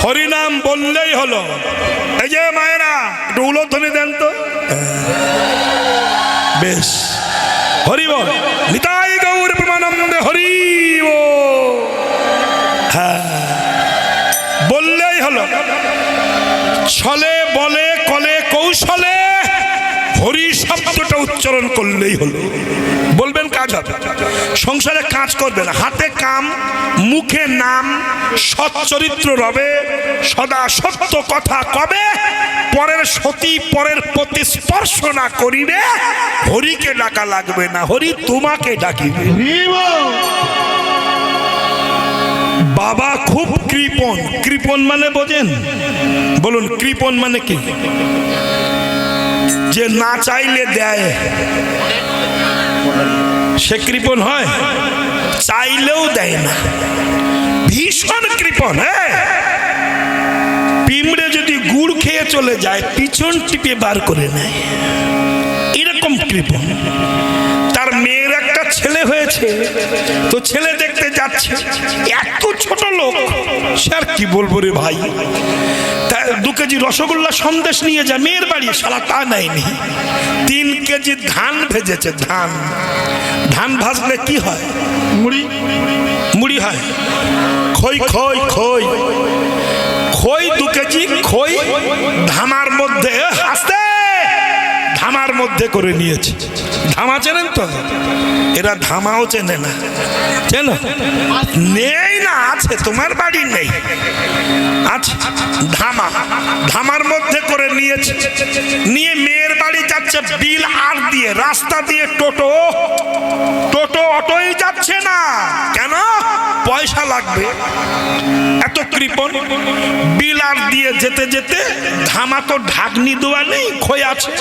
হরিনাম বললেই হলো। এই যে মায়েরা একটু উলোধ্বনি দেন তো। বেশ, হরি বল, নিতাই গৌর প্রেমানন্দে হরি বল। হ্যাঁ, বললেই হলো। ছলে বলে কলে কৌশলে হরি শব্দটা উচ্চারণ করলেই হলো। বলবেন কাজ হবে, সংসারে কাজ করবেন, হাতে কাম, মুখে নাম, সৎ চরিত্র রবে, সদা সত্য কথা কবে, পরের সতী পরের প্রতি স্পর্শ না করিবে, হরিকে ডাকা লাগবে না, হরি তোমাকে ডাকিবে। বাবা খুব কৃপণ। কৃপণ মানে বোঝেন? বলুন, কৃপণ মানে কি? যে না চাইলে দেয়, সে কৃপণ হয়? চাইলেও দেয় না, ভীষণ কৃপণ। হ্যাঁ, পিঁমড়ে যদি গুড় খেয়ে চলে যায়, পিছন টিপে বার করে নেয়, এরকম কৃপণ। তার মেয়ের একটা ছেলে হয়েছে, তো ছেলে দেখতে যাচ্ছে, এত ছোট লোক, সে আর কি বলবো রে ভাই। 2 কেজি রসগোল্লা সন্দেশ নিয়ে যায় মেয়ের বাড়ি, শালা তা নেয়নি। 3 কেজি ধান ভেজেছে। ধান ভাজলে কি হয়? মুড়ি হয়। খই খই খই খই 2 কেজি খই ধামার মধ্যে, আসতে ধামার মধ্যে করে নিয়েছে। ধামা চেনেন তো? এরা ধামাও চেনে না। চেনো? নেই না, আছে, তোমার বাড়ি নেই, আছে ধামা। ধামার মধ্যে করে নিয়েছে, নিয়ে মেয়ের বাড়ি যাচ্ছে। বিল আর দিয়ে, রাস্তা দিয়ে টোটো অটোই যাচ্ছে না। কেন? পয়সা লাগবে, এত কৃপণ। বিল আর দিয়ে যেতে যেতে, ধামা তো ঢাকনি দেওয়া নেই, খই আছে,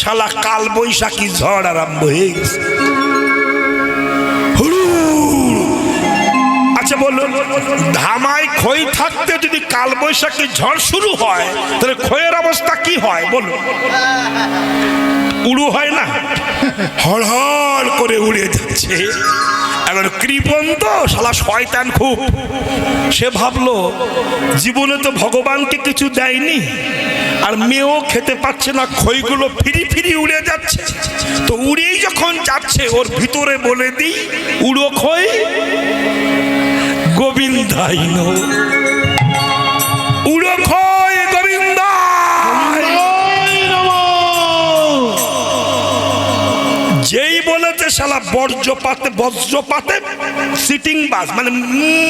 শালা কাল বৈশাখী ঝড় আরম্ভ হয়ে গেছে। আচ্ছা বলুন, ধামায় খই থাকতে যদি কাল বৈশাখী ঝড় শুরু হয়, তাহলে খইয়ের অবস্থা কি হয় বলুন? উড়ু হয় না, হড়হড় করে উড়ে যাচ্ছে। এখন কৃপণ তো, শালা শয়তান খুব। সে ভাবলো জীবনে তো ভগবানকে কিছু দেয়নি, আর মেয়েও খেতে পাচ্ছে না, খইগুলো ফিরি ফিরি উড়ে যাচ্ছে। তো উড়েই যখন যাচ্ছে, ওর ভিতরে বলে দিই, উড়ো খই গোবিন্দাই নো, উড়ো খই গোবিন্দাই। যেই বলেছে, শালা বজ্রপাতে সিটিং বাস, মানে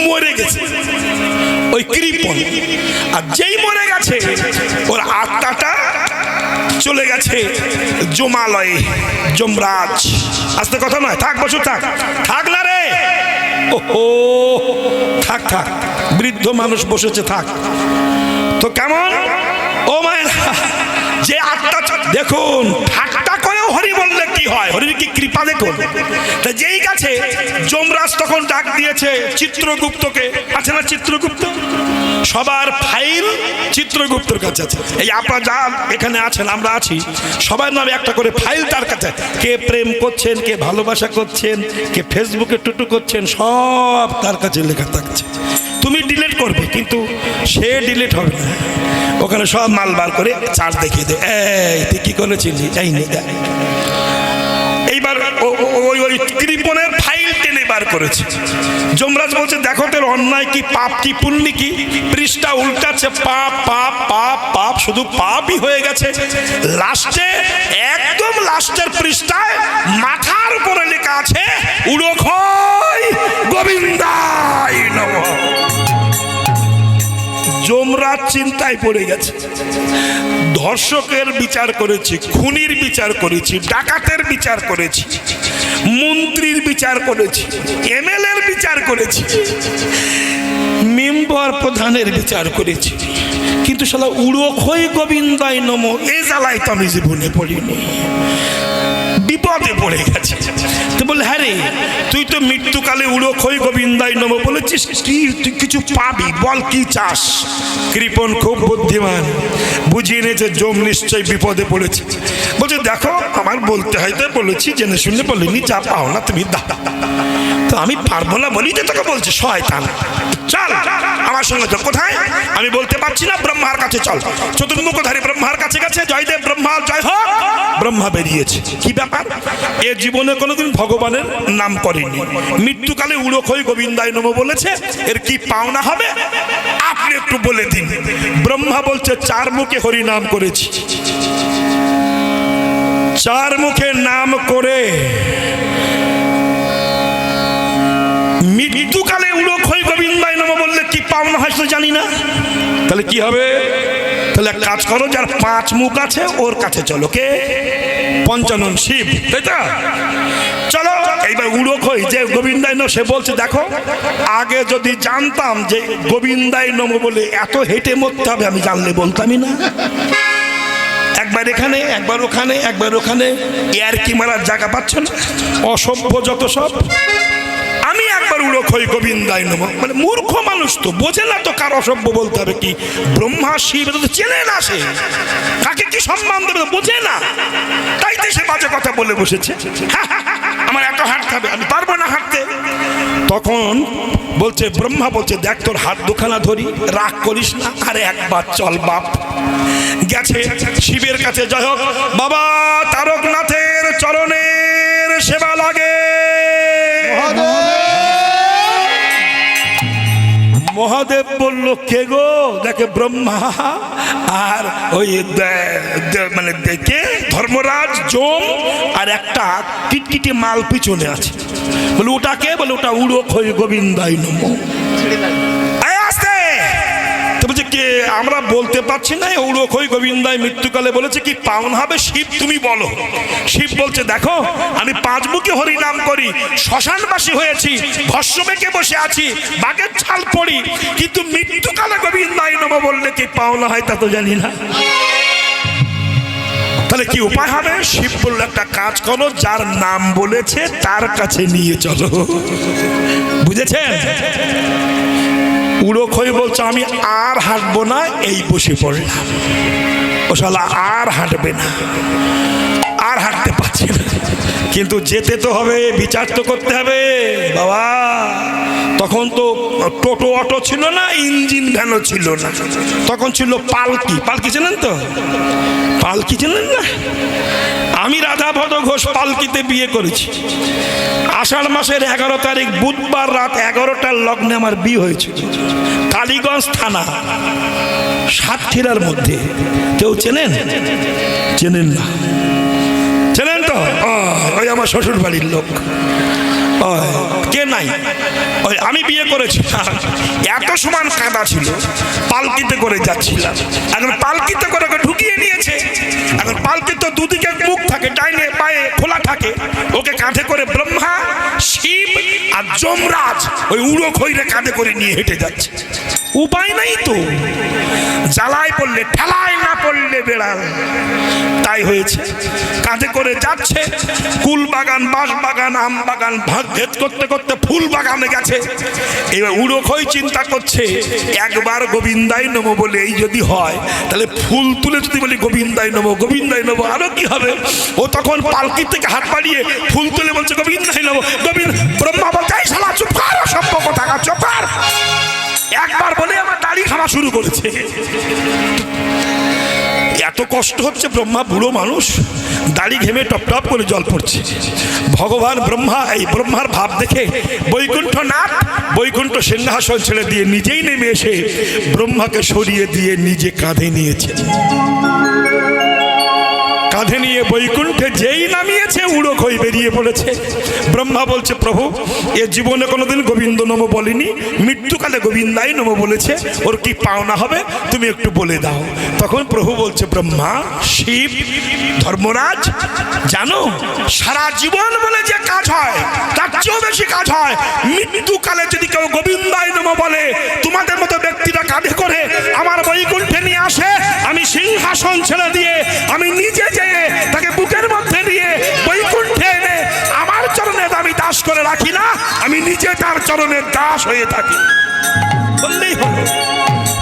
মরে গেছে ওই কৃপণ। আর যেই মরে গেছে, ওর আত্মাটা চলে গেছে যমালয়ে, যমরাজ। আস্তে কথা নয়, থাক বসু, থাক না রে, ও থাক, বৃদ্ধ মানুষ বসেছে, থাক। তো কেমন ও মায়ের, যে আত্মা, দেখুন ঠাট্টা করেও হরি বললে কি হয়, হরির কি কৃপা দেখুন। তা যেই কাছে যমরাজ তখন ডাক দিয়েছে চিত্রগুপ্তকে। আছে না চিত্রগুপ্ত? সবার ফাইল চিত্রগুপ্তর কাছে আছে। এই আপনারা যা এখানে আছেন, আমরা আছি, সবার নামে একটা করে ফাইল তার কাছে। কে প্রেম করছেন, কে ভালোবাসা করছেন, কে ফেসবুকে টুটু করছেন, সব তার কাছে লেখা থাকছে। তুমি ডিলিট করবে, কিন্তু সে ডিলিট হবে না। ওখানে সব মাল বার করে চার্জ দেখিয়ে দে, এই তুই কি করেছিলি, এই নে। এইবার ওই কৃপণের ফাইল টেনে বার করেছে। যমরাজ বলছে, দেখো তোর অন্যায় কি, পাপ কি, পুণ্য কি। পৃষ্ঠা উল্টাচ্ছে, পাপ পাপ পাপ পাপ, শুধু পাপই হয়ে গেছে। লাস্টে, একদম লাস্টের পৃষ্ঠায় মাথার উপরে লেখা আছে, উড়ো খই গোবিন্দাই নমঃ। যমরাজ চিন্তায় পড়ে গেছে। ধর্ষকের বিচার করেছি, খুনির বিচার করেছি, ডাকাতের বিচার করেছি, মন্ত্রীর বিচার করেছি, এমএলএর বিচার করেছি, মেম্বার প্রধানের বিচার করেছি, কিন্তু শালা উড়ো খই গোবিন্দাই নমঃ এই জ্বালায় তো আমি জীবনে পড়িনি। বিপদে পড়ে গেছে। তো বলে, হ্যাঁ রে, তুই তো মৃত্যুকালে উড়ো খই গোবিন্দাই নমঃ বলেছিস, কি তুই কিছু পাবি, বল কি চাস। কৃপণ খুব বুদ্ধিমান, বুঝিয়ে নিয়েছে যম নিশ্চয় বিপদে পড়েছে। বলছে, দেখো আমার বলতে হয়তো বলেছি, জেনে শুনে বলিনি, যা পাও না তুমি দাও। তো আমি পারবো না বলি যে তোকে বলছে শয়তান, চল আমার সঙ্গে চল। কোথায়? আমি বলতে পারছি না, ব্রহ্মার কাছে চল। চতুর্মুখধারী ব্রহ্মার কাছে গেছে, জয়দেব ব্রহ্মা জয় হোক। ব্রহ্মা বেরিয়েছে। কি ব্যাপার? এ জীবনে কোনোদিন ভগবানের নাম করেনি, মৃত্যুকালে উড়োখই গোবিন্দায় নমঃ বলেছে। এর কি পাওনা হবে আপনি একটু বলে দিন। ব্রহ্মা বলছে, 4 মুখে হরি নাম করেছি। 4 মুখে নাম করে মৃত্যুকালে উড়োখই গোবিন্দায় নমঃ বললে কি পাওনা হয় সেটা জানি না। তাহলে কি হবে? তাহলে এক কাজ করো, যার 5 মুখ আছে ওর কাছে চলো। কে? পঞ্চানন শিব, তাই তো? চলো এইবার উড়োখই যে গোবিন্দায় নমঃ, সে বলছে দেখো, আগে যদি জানতাম যে গোবিন্দায় নমঃ বলে এত হেঁটে মরতে হবে, আমি জানলে বলতামই না। একবার এখানে, একবার ওখানে, একবার ওখানে, এর কি মারার জায়গা পাচ্ছ না? অসভ্য যত সব। আমি একবার উড়োখই গোবিন্দায় নমঃ, মানে মূর্খ মানুষ তো বোঝে না তো কার অসভ্য বলতে হবে কি। ব্রহ্মা শিব তো চেনে না, সে কাকে কি সম্মান দেবে বোঝে না, তাই তো সে বাজে কথা বলে বসেছে। আমার এত হাঁটতে হবে, আমি পারবো না হাঁটতে। তখন বলছে, ব্রহ্মা বলছে, দেখ তোর হাত দুখানা ধরি, রাগ করিস না, আরে একবার চল বাপ। গেছে শিবের কাছে, জয় হোক বাবা তারকনাথের চরণের সেবা লাগে। মহাদেব বলল, কে গো? দেখে ব্রহ্মা আর ওই মানে দেখে ধর্মরাজ যম আর একটা টিটকিটি মাল পিছনে আছে। বলে ওটা কে? বলে ওটা উড়োখই গোবিন্দায় নমঃ। বলছে কে? আমরা বলতে পারছি না। উড়োখই গোবিন্দায় মৃত্যুকালে বলেছে কি পাওনা হবে? শিব তুমি বলো। শিব বলছে, দেখো আমি 5 মুখে হরি নাম করি, শ্মশানবাসী হয়েছি, ভস্ম মেখে বসে আছি, বাঘের ছাল পড়ি, কিন্তু মৃত্যুকালে গোবিন্দায় নমঃ বললে কি পাওনা হয় তা তো জানি না। তাহলে কি উপায় হবে? শিব বলল, একটা কাজ করো, যার নাম বলেছে তার কাছে নিয়ে চলো। বুঝেছেন? উড়োখই বলছে, আমি আর হাঁটবো না, এই বসে পড়লাম। ও শালা আর হাঁটবে না, আর হাঁটতে পারছে না, কিন্তু যেতে তো হবে, বিচার তো করতে হবে বাবা। তখন তো টোটো অটো ছিল না, ইঞ্জিন ভ্যানও ছিল না, তখন ছিল পালকি। পালকি চেনেন তো? পালকি চেনেন না? আমি রাধাপদ ঘোষ পালকিতে বিয়ে করেছি। আষাঢ় মাসের 11 তারিখ বুধবার রাত 11টার লগ্নে আমার বিয়ে হয়েছে। কালীগঞ্জ থানা, সাতক্ষীরার মধ্যে। কেউ চেনেন? চেনেন না? চেনেন তো? ওই আমার শ্বশুর বাড়ির লোক। কে নাই? ওই আমি বিয়ে করেছি। এত সমান কাদা ছিল, পালকিতে করে যাচ্ছিলাম। এখন পালকিতে করে ঢুকিয়ে নিয়েছে। এখন পালকি তো দুদিকে মুখ থাকে, ডাইনে পায়ে খোলা থাকে। ওকে কাঁধে করে ব্রহ্মা, শিব আর যমরাজ ওই উড়োখইরে কাঁধে করে নিয়ে হেঁটে যাচ্ছে। উপায় নাই তো, জ্বালায় পড়লে ঠেলায়, না পড়লে বেড়াল। তাই হয়েছে, কাঁধে করে যাচ্ছে। কুল বাগান, বাঁশ বাগান, আম বাগান ভাগ ভেদ করতে করতে ফুল বাগানে গেছে। এবার উড়োখই চিন্তা করছে, একবার গোবিন্দায় নমঃ বলে এই যদি হয়, তাহলে ফুল তুলে যদি বলি গোবিন্দায় নমঃ, গোবিন্দায় নমঃ, আরো কি হবে? ও তখন পালকি থেকে হাত বাড়িয়ে ফুল তুলে বলছে গোবিন্দায় নমঃ, গোবিন্দ। ব্রহ্মা বলছে, এই শালা চুপ কর, সভ্য কোথাকার, চুপ কর। একবার বলে আমার দাড়ি খাওয়া শুরু করেছে। এত কষ্ট হচ্ছে, ব্রহ্মা বুড়ো মানুষ, দাড়ি ঘেমে টপ টপ করে জল পড়ছে। ভগবান ব্রহ্মা এই ব্রহ্মার ভাব দেখে বৈকুণ্ঠনাথ বৈকুণ্ঠ সিংহাসন ছেড়ে দিয়ে নিজেই নেমে এসে ব্রহ্মাকে সরিয়ে দিয়ে নিজে কাঁধে নিয়েছে। কাঁধে নিয়ে বৈকুণ্ঠে যেই নামিয়েছে, উড়োখই বেরিয়ে পড়েছে। ব্রহ্মা বলছে, প্রভু এ জীবনে কোনোদিন গোবিন্দ নমঃ বলিনি, মৃত্যুকালে গোবিন্দায় নমঃ বলেছে, ওর কি পাওনা হবে তুমি একটু বলে দাও। তখন প্রভু বলছে, ব্রহ্মা, শিব, ধর্মরাজ, জানো সারা জীবন বলে যে কাজ হয় তার চেয়েও বেশি কাজ হয়। মৃত্যুকালে যদি কেউ গোবিন্দায় নমঃ বলে, তোমাদের মতো ব্যক্তিরা কাঁধে করে আমার বৈকুণ্ঠে নিয়ে আসে, আমি সিংহাসন ছেড়ে দিয়ে আমি নিজে যেয়ে তাকে বুকের মধ্যে নিয়ে বৈকুণ্ঠে এনে আমার চরণে আমি দাস করে রাখি না, আমি নিজে তার চরণের দাস হয়ে থাকি। বললেই হলো।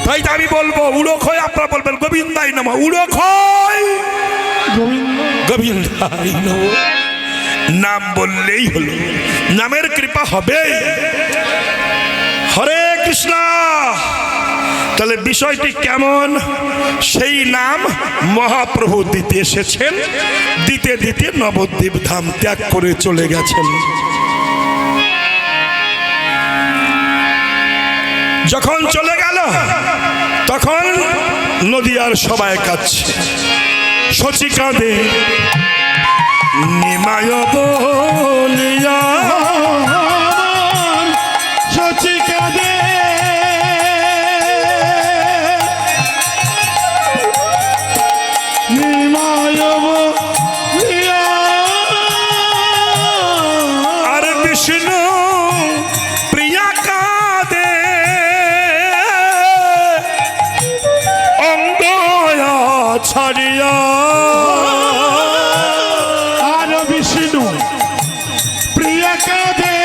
তাই তো আমি বলবো, উড়োখই আপনারা বলবেন গোবিন্দায় নমঃ, উড়োখই গোবিন্দ। গোবিন্দায় নমঃ। নাম বললেই হলো, নামের কৃপা হবে। হরে কৃষ্ণ। তাহলে বিষয়টি কেমন? সেই নাম মহাপ্রভু দিতে এসেছেন, দিতে দিতে নবদ্বীপ ধাম ত্যাগ করে চলে গেছেন। যখন চলে গেল তখন নদিয়ার সবাই কাঁদছে, শচী কাঁদে নিমায় বলিয়া, শচী কাঁদে নিমায় বলিয়া, আর বিষ্ণু প্রিয়া কাঁদে অঙ্গ ছাড়িয়া। আর বিষ্ণু প্রিয়া কাঁদে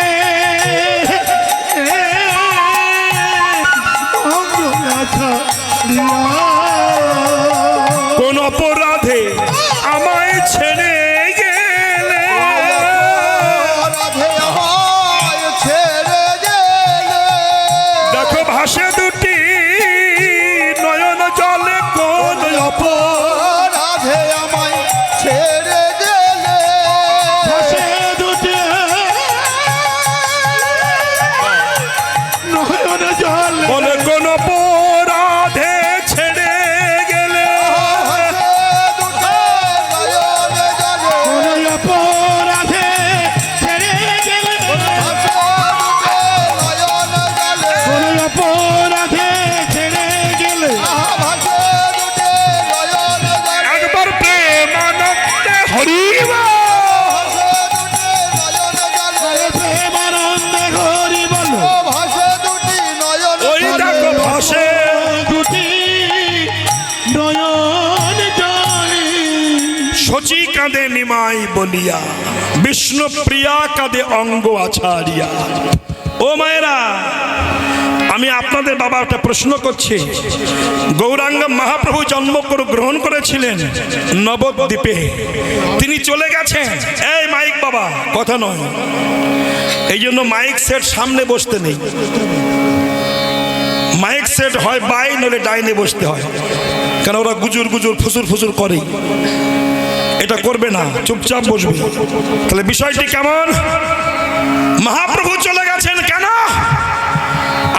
অঙ্গ ছাড়িয়া। কোন অপরাধে আমায় ছেড়ে গেলে, দেখো ভাসে দুটি নয়ন জলে, কোন রাধে আমায় ছেড়ে গেলে, ভাসে দুটি নয়ন জলে, বলে কোন অপরাধে ছেড়ে গেলে, কোন অপরাধে ছেড়ে গেলে, কোন অপরাধে ছেড়ে গেলে, একবার প্রেমানন্দে হরিবা, প্রেমানন্দে হরি বল। ওই দেখো ভাসে দুটি নয়ন জলে, শচী কাঁদে নিমাই বলিয়া, বিষ্ণু প্রিয়া কাঁদে অঙ্গ আছাড়িয়া। ও মায়েরা, আমি আপনাদের বাবা একটা প্রশ্ন করছি। গৌরাঙ্গ মহাপ্রভু জন্ম গ্রহণ করেছিলেন নবদ্বীপে, তিনি চলে গেছেন। এই মাইক বাবা, কথা নয়, এই জন্য মাইক সেট সামনে বসতে নেই। মাইক সেট হয় বাই নলে ডাইনে বসতে হয়, কারণ ওরা গুজুর গুজুর ফুসুর ফুসুর করে। এটা করবে না, চুপচাপ বসবে। তাহলে বিষয়টি কেমন? মহাপ্রভু চলে গেছেন কেন?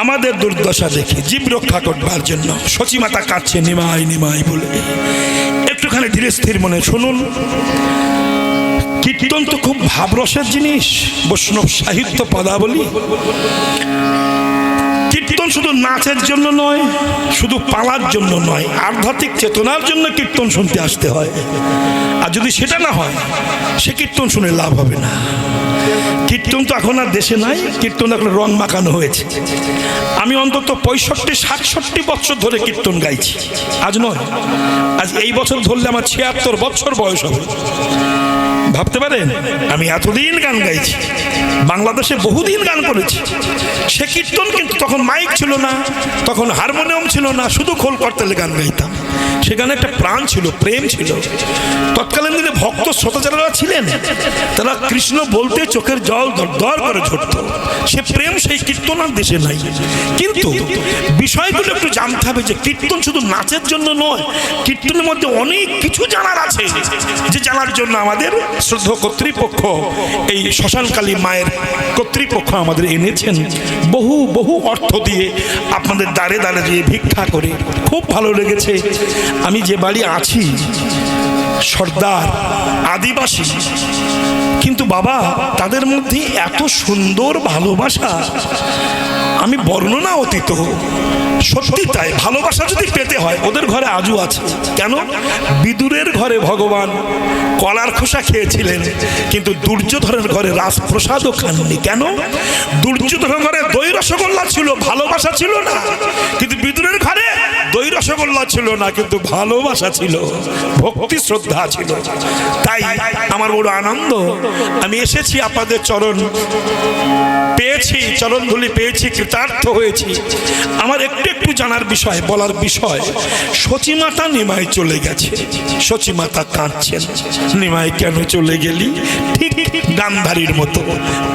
আমাদের দুর্দশা দেখে জীব রক্ষা করবার জন্য। শচী মাতা কাঁদছে নিমাই নিমাই বলে। একটুখানি ধীরে স্থির মনে শুনুন। কীর্তন তো খুব ভাবরসের জিনিস, বৈষ্ণব সাহিত্য পদাবলী। কীর্তন শুধু নাচের জন্য নয়, শুধু পালার জন্য নয়, আধ্যাত্মিক চেতনার জন্য কীর্তন শুনতে আসতে হয়। আর যদি সেটা না হয়, সে কীর্তন শুনে লাভ হবে না। কীর্তন তো এখন আর দেশে নাই, কীর্তন এখন রং মাখানো হয়েছে। আমি অন্তত 65-67 বছর ধরে কীর্তন গাইছি, আজ নয়। আজ এই বছর ধরলে আমার 76 বছর বয়স হবে। ভাবতে পারেন আমি এতদিন গান গাইছি, বাংলাদেশে বহুদিন গান করেছি। সে কীর্তন কিন্তু তখন মাইক ছিল না, তখন হারমোনিয়াম ছিল না, শুধু খোল করতালে গান গাইতাম। সেখানে একটা প্রাণ ছিল, প্রেম ছিল। তৎকালীন দিনে ভক্ত শ্রোতা যারা ছিলেন, তারা কৃষ্ণ বলতে চোখের জল দর করে ঝরত। সে প্রেম সেই কীর্তন আর দেশে নাই। কিন্তু বিষয়গুলো একটু জানতে হবে যে কীর্তন শুধু নাচের জন্য নয়, কীর্তনের মধ্যে অনেক কিছু জানার আছে, যে জানার জন্য আমাদের শ্রদ্ধেয় কর্তৃপক্ষ, এই শ্মশানকালী মায়ের কর্তৃপক্ষ আমাদের এনেছেন বহু বহু অর্থ দিয়ে, আপনাদের দ্বারে দ্বারে দিয়ে ভিক্ষা করে। খুব ভালো লেগেছে। আমি যে বাড়ি আছি সর্দার আদিবাসী, কিন্তু বাবা তাদের মধ্যে এত সুন্দর ভালোবাসা, আমি বর্ণনা অতীত। সত্যি তাই, ভালোবাসা যদি পেতে হয় ওদের ঘরে আজও আছে। কেন? বিদুরের ঘরে ভগবান কলার খোসা খেয়েছিলেন, কিন্তু দুর্যোধনের ঘরে রাজপ্রসাদও খাননি। কেন? দুর্যোধনের ঘরে দই রসগোল্লা ছিল, ভালোবাসা ছিল না। কিন্তু বিদুরের ঘরে দই রসগোল্লা ছিল না, কিন্তু ভালোবাসা ছিল, ভক্তি ভক্তি শ্রদ্ধা ছিল। তাই আমার বড় আনন্দ, আমি এসেছি আপনাদের চরণ পেয়েছি, চরণ ধুলি পেয়েছি, কৃতার্থ হয়েছি। আমার একটু একটু জানার বিষয়, বলার বিষয়, সচিমাতা নিমাই চলে গেছে, সচিমাতা কাঁদছেন। নিমাই কেন চলে গেলি? ঠিক গান্ধারীর মতো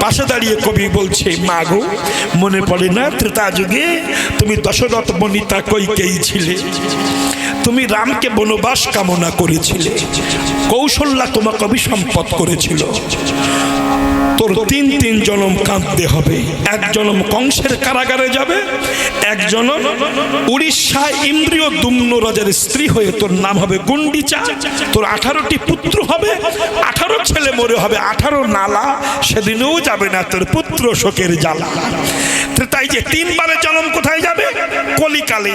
পাশে দাঁড়িয়ে কবি বলছে, মা গো, মনে পড়ে না ত্রেতা যুগে তুমি দশরথ বনিতা কইকেয়ী ছিলে, তুমি রামকে বনবাস কামনা করেছিলে, কৌশল্যা তোমাকে অভিসম্পদ করেছিল। তোর তিন তিন জনম কাঁদতে হবে। এক জনম কংসের কারাগারে যাবে, এক জনম উড়িষ্যায় ইন্দ্রিয় দুম্ন রাজার স্ত্রী হয়ে তোর নাম হবে গুন্ডিচা। তোর 18টি পুত্র হবে, 18 ছেলে মরে হবে, 18 নালা, সেদিনেও যাবে না তোর পুত্র শোকের জ্বালা। তাই যে 3 বারের জন্ম কোথায় যাবে? কলিকালে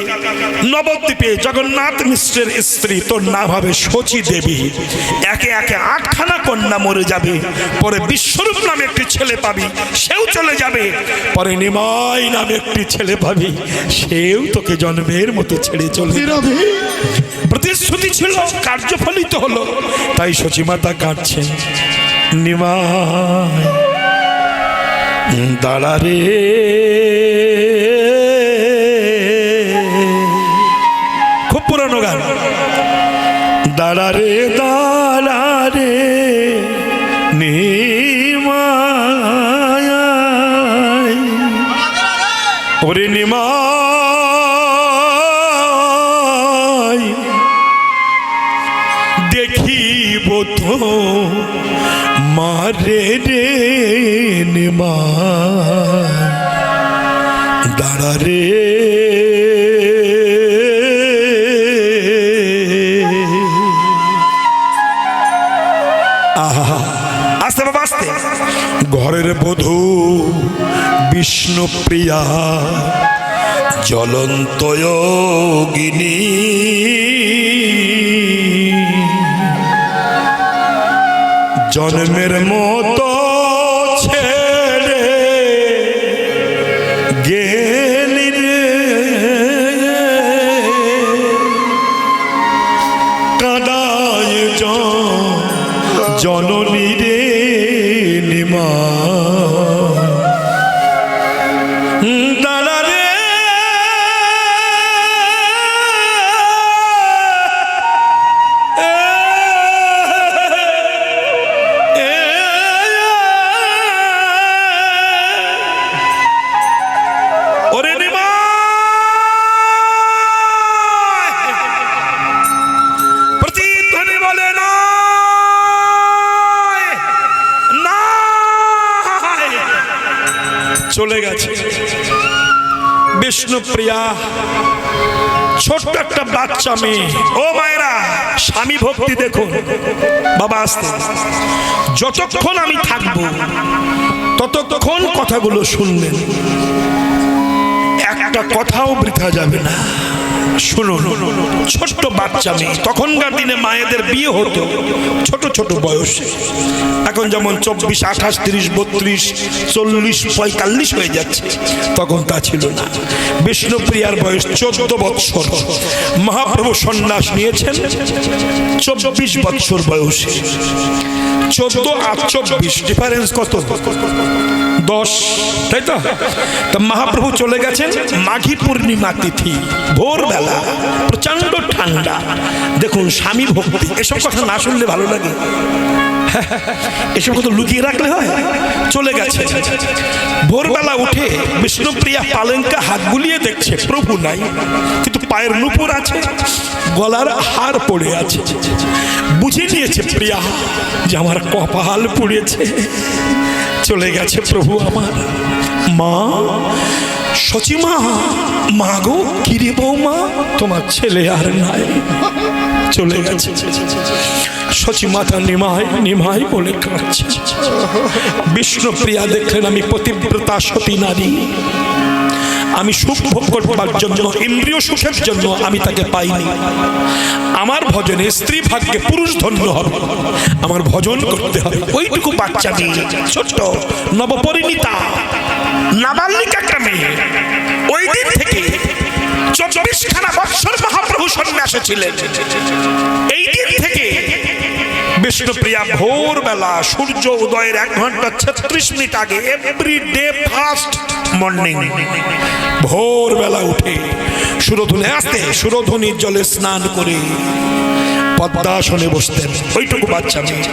নবদ্বীপে জগন্নাথ মিশ্রের স্ত্রী, তোর নাম হবে শচী দেবী। একে একে 8খানা কন্যা মরে যাবে, পরে বিশ্বরূপ নামে একটি ছেলে পাবি, সেও চলে যাবে। পরে নিমাই নামে একটি ছেলে পাবি, সেও তোকে জন্মের মতো ছেড়ে চলে যাবে। প্রতিশ্রুতি ছিল, কার্যফলিত হলো। তাই সচিমাতা কাঁদছেন। নিমাই দাঁড়া রে, খুব পুরানো গান। দাঁড়া রে, দাঁড়া রে নিমাই, ওরে নিমাই, দেখিব তো মারে রে নিমাই, দাঁড়া রে। আস্তে বাবা আস্তে। ঘরের বধূ বিষ্ণুপ্রিয়া জ্বলন্ত যোগিনী, জন্মের মতো ছেড়ে গেলি রে, কাদায় জননী রে নিমাই, দাঁড়া রে। ওরে নিমাই, প্রতিধ্বনি বলে না, চলে গেছে। বিষ্ণুপ্রিয়া ছোট্ট একটা বাচ্চা মেয়ে। ও মায়েরা, স্বামী ভক্তি দেখুন বাবা। আসতে, যতক্ষণ আমি থাকবো ততক্ষণ কথাগুলো শুনবেন, একটা কথাও বৃথা যাবে না। শুনুন, ছোট্ট বাচ্চা মেয়ে। তখনকার দিনে মায়েদের বিয়ে হতো ছোট ছোট বয়সে। এখন যেমন 24, 28, 30, 32, 40, 45 হয়ে যাচ্ছে, তখন তা ছিল না। বিষ্ণুপ্রিয়ার বয়স 14 বৎসর। মহাপ্রভু সন্ন্যাস নিয়েছেন 24 বৎসর বয়সে। 14 আর 24 ডিফারেন্স কত? 10, তাই তো? তা মহাপ্রভু চলে গেছেন মাঘী পূর্ণিমা তিথি, ভোরবেলা, প্রচন্ড ঠান্ডা। দেখুন স্বামী ভক্তি, এসব কথা না শুনলে ভালো লাগে, এসব কথা লুকিয়ে রাখলে হয়। চলে গেছে ভোরবেলা উঠে বিষ্ণুপ্রিয়া পালঙ্কে হাত বুলিয়ে দেখছে প্রভু নাই, কিন্তু পায়ের নুপুর আছে, গলার হার পড়ে আছে। বুঝে নিয়েছে প্রিয়া যে আমার কপাল পুড়েছে, চলে গেছে প্রভু আমার। মা, সচিমা, মা গো, কিরে বৌমা, তোমার ছেলে আর নাই, চলে গেছে। সচিমাতা নিমাই নিমাই বলে কাঁদছে। বিষ্ণুপ্রিয়া দেখলেন আমি পতিব্রতা সতী নারী, আমি সুখ ভোগ করবার জন্য, ইন্দ্রিয় সুখের জন্য আমি তাকে পাইনি। আমার ভজনে স্ত্রী ভাগ্যে পুরুষ ধন্য হবে, আমার ভজন করতে হবে। ওইটুকু বাচ্চা মেয়ে, ছোট্ট নবপরিণীতা নাবালিকা মেয়ে, ওই দিন থেকে 24খানা বৎসর মহাপ্রভু সন্ন্যাসে ছিলেন। এই দিন থেকে বিষ্ণুপ্রিয়া ভোরবেলা সূর্য উদয়ের 1 ঘন্টা 36 মিনিট আগে এভরি ডে ফার্স্ট মর্নিং ভোরবেলা উঠে সুরধুনি আসতে সুরধুনির জলে স্নান করে পদ্মাসনে বসতেন। ওইটুকু বাচ্চা মেয়ে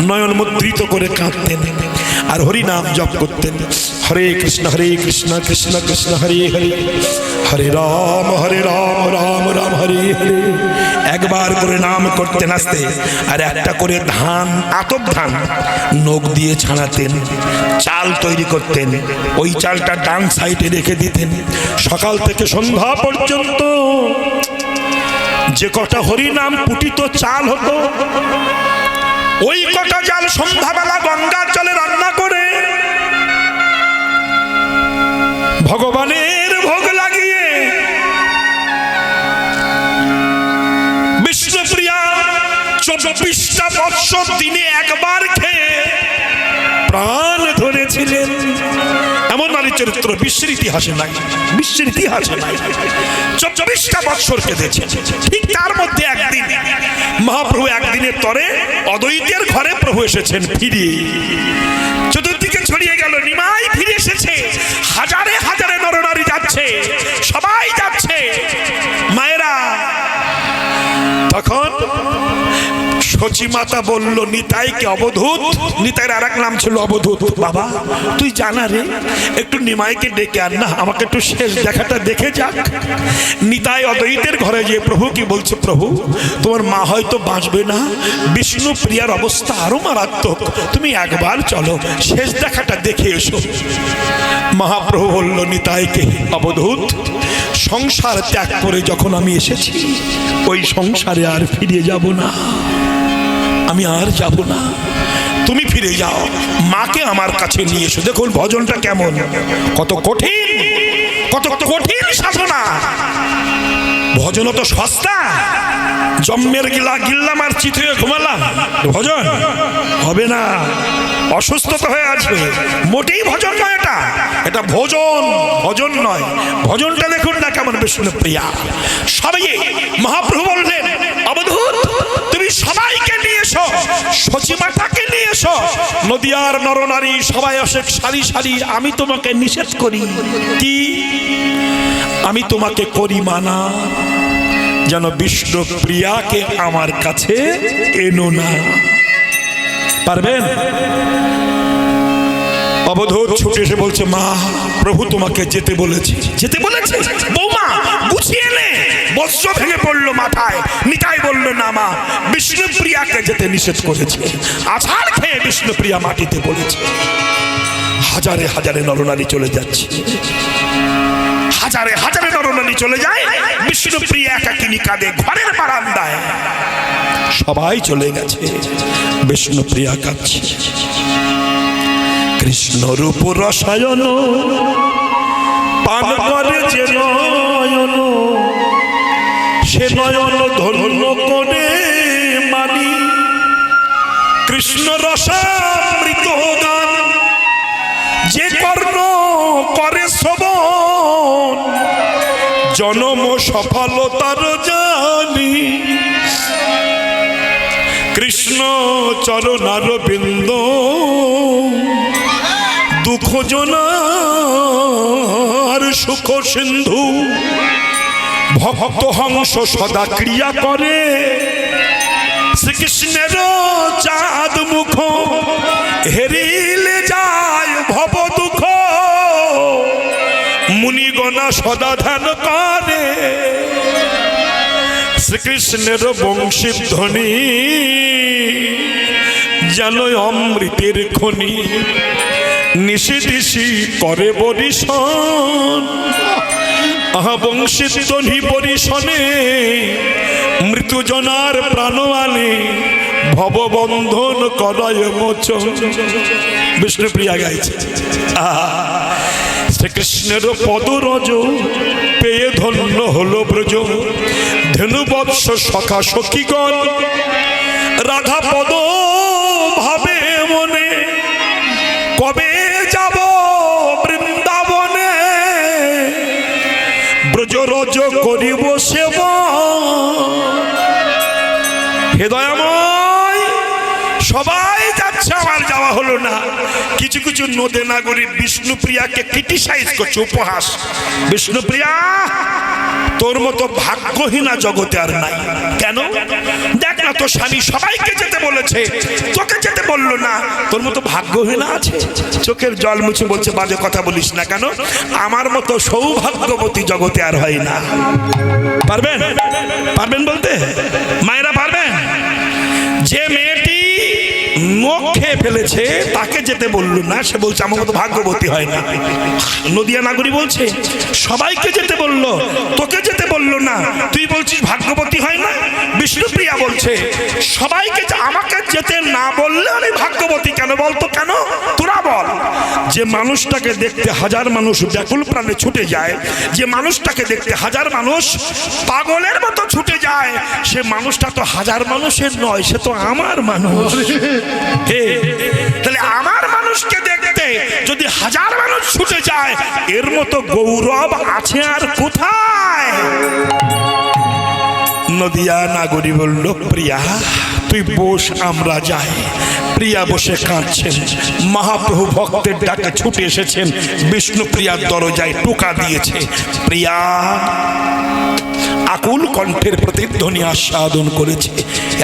নয়ন মুদ্রিত করে কাঁদতেন আর হরি নাম জপ করতেন। হরে কৃষ্ণ কৃষ্ণ কৃষ্ণ হরে হরে, হরে রাম রাম রাম হরে হরে। একবার করে নাম করতেন আসতে, আর একটা করে ধান, আতপ ধান নখ দিয়ে ছাড়াতেন, চাল তৈরি করতেন। ওই চালটা ডান সাইডে রেখে দিতেন। সকাল থেকে সন্ধ্যা পর্যন্ত যে কটা হরিনাম পুটিত চাল হতো, ওই কটা চাল সন্ধ্যাবেলা গঙ্গার জলে রান্না করে ভগবানের ভোগ লাগিয়ে বিষ্ণুপ্রিয়া 24টা বৎসর দিনে একবার খেয়ে প্রাণ ধরেছিলেন। এমন নারী চরিত্র বিশ্বের ইতিহাসে নাই, বিশ্বের ইতিহাসে নাই। 24টা বৎসর কেঁদেছে। ঠিক তার মধ্যে একদিন মহাপ্রভু একদিনের তরে অদ্বৈতের ঘরে প্রভু এসেছেন ফিরে। চতুর্দিকে ছড়িয়ে গেল নিমাই ফিরে এসেছে, হাজারে হাজারে নরনারী যাচ্ছে, সবাই যাচ্ছে মায়েরা। তখন সচী মাতা বলল নিতাইকে, অবধূত, নিতাইয়ের আর এক নাম ছিল অবধূত, বাবা তুই জানা রে, একটু নিমাইকে ডেকে আন না, আমাকে একটু শেষ দেখাটা দেখে যাক। নিতাই অদ্বৈতের ঘরে গিয়ে প্রভু কি বলছে, প্রভু তোমার মা হয়তো বাঁচবে না, বিষ্ণু প্রিয়ার অবস্থা আরো মারাত্মক, তুমি একবার চলো শেষ দেখাটা দেখে এসো। মহাপ্রভু বলল নিতাইকে, অবধূত সংসার ত্যাগ করে যখন আমি এসেছি, ওই সংসারে আর ফিরে যাব না, আমি আর যাব না, তুমি ফিরে যাও, মাকে আমার কাছে নিয়ে এসো। দেখুন ভজনটা কেমন, কত কঠিন, কত কঠিন সাধনা। ভজন তো সস্তা, জম্মের গিল্লাম আর চিত হয়ে ঘুমালাম, ভজন হবে না, অসুস্থতা হয়ে আসবে। মোটেই ভজন নয় এটা, এটা ভজন, ভজন নয়। ভজনটা দেখুন না কেমন বিষ্ণুপ্রিয়া। সবাই মহাপ্রভু বললেন, অবধূত তুমি সবাইকে নিয়ে এসো, সচিমাতাকে নিয়ে এসো, নদিয়ার নরনারী সবাই আসে সারি সারি, আমি তোমাকে নিষেধ করি। কি? আমি তোমাকে করি মানা, যেন বিষ্ণুপ্রিয়াকে আমার কাছে এনো না। পারবেন? অবধূত ছুটে এসে বলছে, মা প্রভু তোমাকে যেতে বলেছে। যেতে বলেছে? বৌমা গুছিয়ে নে। বজ্র ভেঙে পড়লো মাথায়। নিতাই বলল, না মা, বিষ্ণুপ্রিয়াকে যেতে নিষেধ করেছে। আছাড় খেয়ে বিষ্ণুপ্রিয়া মাটিতে পড়েছে। হাজারে হাজারে নরনারী চলে যাচ্ছে, হাজারে হাজারে নরনারী চলে যায়, বিষ্ণুপ্রিয়া একাকিনী কাঁদে ঘরের বারান্দায়। সবাই চলে গেছে, বিষ্ণুপ্রিয়া কাঁদছে। কৃষ্ণ রূপ রসায়ন পান করে যে নয়ন, সে নয়ন ধন্য করে মানি। কৃষ্ণ রসামৃত গান যে কর্ণ করে শ্রবণ, জনম সফলতার জানি। কৃষ্ণ চরণার বিন্দ দুঃখ জনার সুখ সিন্ধু। ভক্ত হংস সদা ক্রিয়া করে, শ্রীকৃষ্ণের চাঁদ মুখ হেরিলে যায় ভব দুঃখ। মুনিগণা সদা ধ্যান করে, শ্রীকৃষ্ণের বংশী ধ্বনি যেন অমৃতের খনি। নিশি দিশি করে বরিশন, আহা বংশী ধ্বনি বরিশনে। মৃত্যুজনার প্রাণ আনে, ভববন্ধন করায় মোচন। বিষ্ণুপ্রিয়া গাইছে, শ্রীকৃষ্ণের পদরজ পেয়ে ধন্য হলো ব্রজ। ধেনুবৎস সখা সখীগণ রাধা পদ ভাবে মনে, কবে যাব বৃন্দাবনে। ব্রজরজ করিব সেবা, হে দয়াময় সবাই যাচ্ছে, আমার যাওয়া হলো না। কিছু কিছু নদে নাগরী বিষ্ণুপ্রিয়াকে ক্রিটিসাইজ করছে, উপহাস। বিষ্ণুপ্রিয়া, তোর মতো ভাগ্যহীনা জগতে আর নাই। কেন? দেখ না, তোর স্বামী সবাইকে যেতে বলেছে, তোকে যেতে বললো না। তোর মতো ভাগ্যহীনা আছে? চোখের জল মুছে বলছে, বাজে কথা বলিস না। কেন? আমার মতো সৌভাগ্যবতী জগতে আর হয় না। পারবেন? পারবেন বলতে? মায়েরা পারবেন? যে মেয়েটি নখ খেয়ে ফেলেছে তাকে যেতে বললো না, সে বলছে আমার মতো ভাগ্যবতী হয় না। নদিয়া নাগরী বলছে সবাইকে যেতে বললো, তোকে যেতে বললো না, তুই বলছিস ভাগ্যবতী হয় না। বিষ্ণুপ্রিয়া বলছে সবাইকে, আমাকে যেতে না বললে আমি ভাগ্যবতী কেন? বলতো কেন? তোরা বল। যে মানুষটাকে দেখতে হাজার মানুষ ব্যাকুল প্রাণে ছুটে যায়, যে মানুষটাকে দেখতে হাজার মানুষ পাগলের মতো ছুটে যায়, সে মানুষটা তো হাজার মানুষের নয়, সে তো আমার মানুষ। তাহলে আমার মানুষকে দেখতে যদি হাজার মানুষ ছুটে যায়, এর মতো গৌরব আছে আর কোথায়? নদিয়া নাগরী বলল, প্রিয়া তুই বস, আমরা যাই। প্রিয়া বসে কাঁদছেন। মহাপ্রভু ভক্তের ডাকে ছুটে এসেছেন, বিষ্ণুপ্রিয়ার দরজায় টোকা দিয়েছে। প্রিয়া আকুল কণ্ঠের প্রতিধ্বনি আস্বাদন করেছে।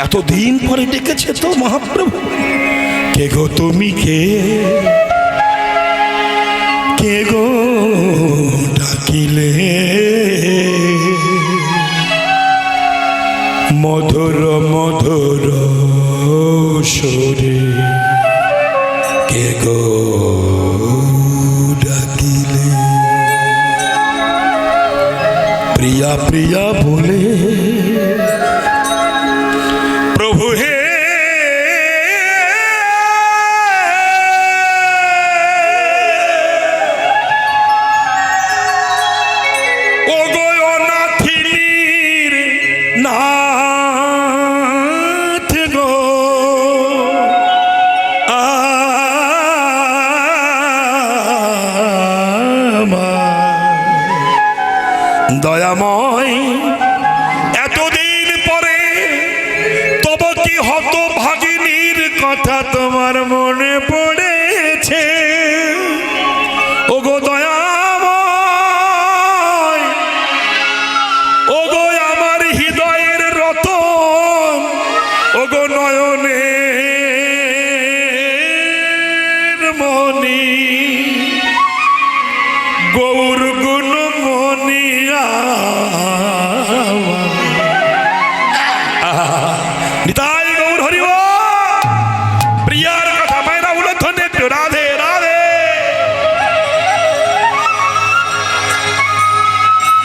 এতদিন পরে ডেকেছে তো মহাপ্রভু। কে গো তুমি? কে কে গো ডাকিলে? মধুর মধুর সুরে কে গো ডাকিলে? প্রিয়া প্রিয়া বলে প্রভু হে ও গো অনাথিনীর নাথ গো, দয়াময় এতদিন পরে তব কি হতভাগিনীর কথা তোমার মনে পড়েছে? ওগো দয়াময়, ওগো আমার হৃদয়ের রতন, ওগো নয়নের মণি, গৌর গুণ মনিয়া। নিতাই গৌর হরিব। প্রিয়ার কথা মায়না উল্লেখনে রাধে রাধে।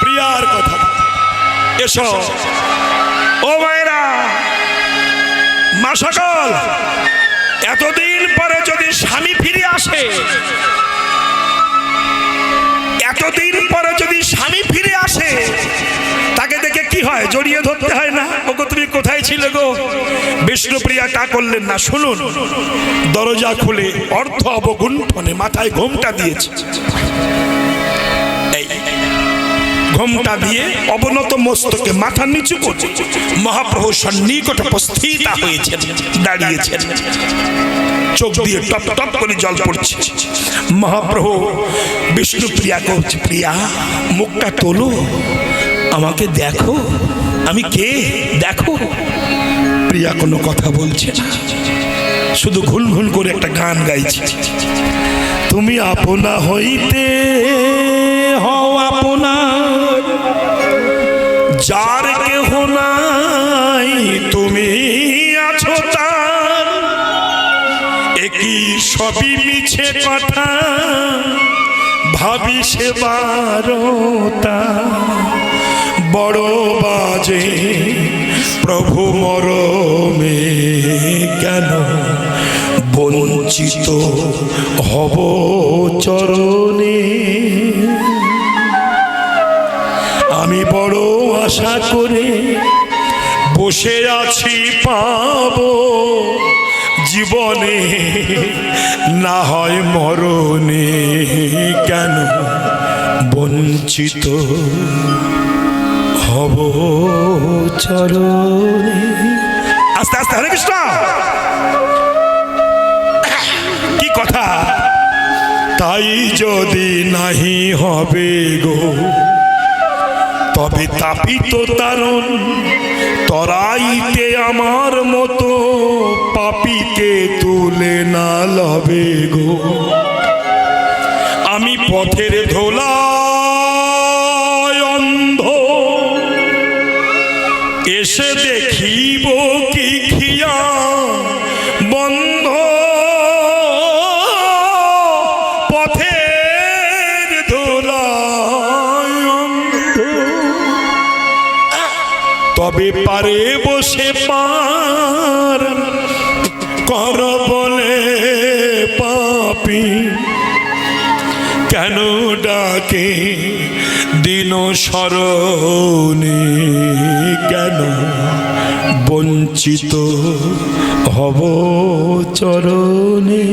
প্রিয়ার কথা এসো ও মায়েরা, মা সকল। এতদিন পরে যদি স্বামী ফিরে আসে, এতদিন পরে যদি স্বামী ফিরে আসে, তাকে দেখে কি হয়? জড়িয়ে ধরতে হয় না? ওগো তুমি কোথায় ছিলে গো? বিষ্ণুপ্রিয়া তা করলেন না। শুনুন, দরজা খুলে অর্ধ অবগুণ্ঠনে মাথায় ঘোমটা দিয়েছে। এই ঘোমটা দিয়ে অবনত মস্তকে মাথা নিচু করে মহাপ্রভু সন্নিকট উপস্থিত হয়েছেন, দাঁড়িয়েছেন। চোখ দিয়ে টপ টপ করে জল পড়ছে। মহাপ্রভু বিষ্ণুপ্রিয়া কহছে, প্রিয়া মুখটা তোলো, আমাকে দেখো, আমি কে দেখো। প্রিয়া কোনো কথা বলছে না, শুধু ঘুন ঘুন করে একটা গান গাইছে। তুমি আপনা হইতে হও আপনার, যার কেহ নাই তুমি আছো তার। একই সবই মিছে কথা, ভাবি সে বারতা। বড় বাজে প্রভু মরমে, কেন বঞ্চিত হব চরণে। আমি বড় আশা করে বসে আছি, পাবো জীবনে না হয় মরণে, কেন বঞ্চিত হব চরণে। আস্তে আস্তে হরে কৃষ্ণ। কথা, তাই যদি নাহি হবে গো তবে তাপিত তারণ তরাইতে আমার মতো পাপীকে তুলে না লবে গো। আমি পথের ধোলায় অন্ধ এসে দেখিব কি খিয়া বন্ধ, পথের ধোলায় অন্ধ তবে পারে বসে পার কর বলে পাপী কেন ডাকে দিন স্মরণে, কেন বঞ্চিত হব চরণে।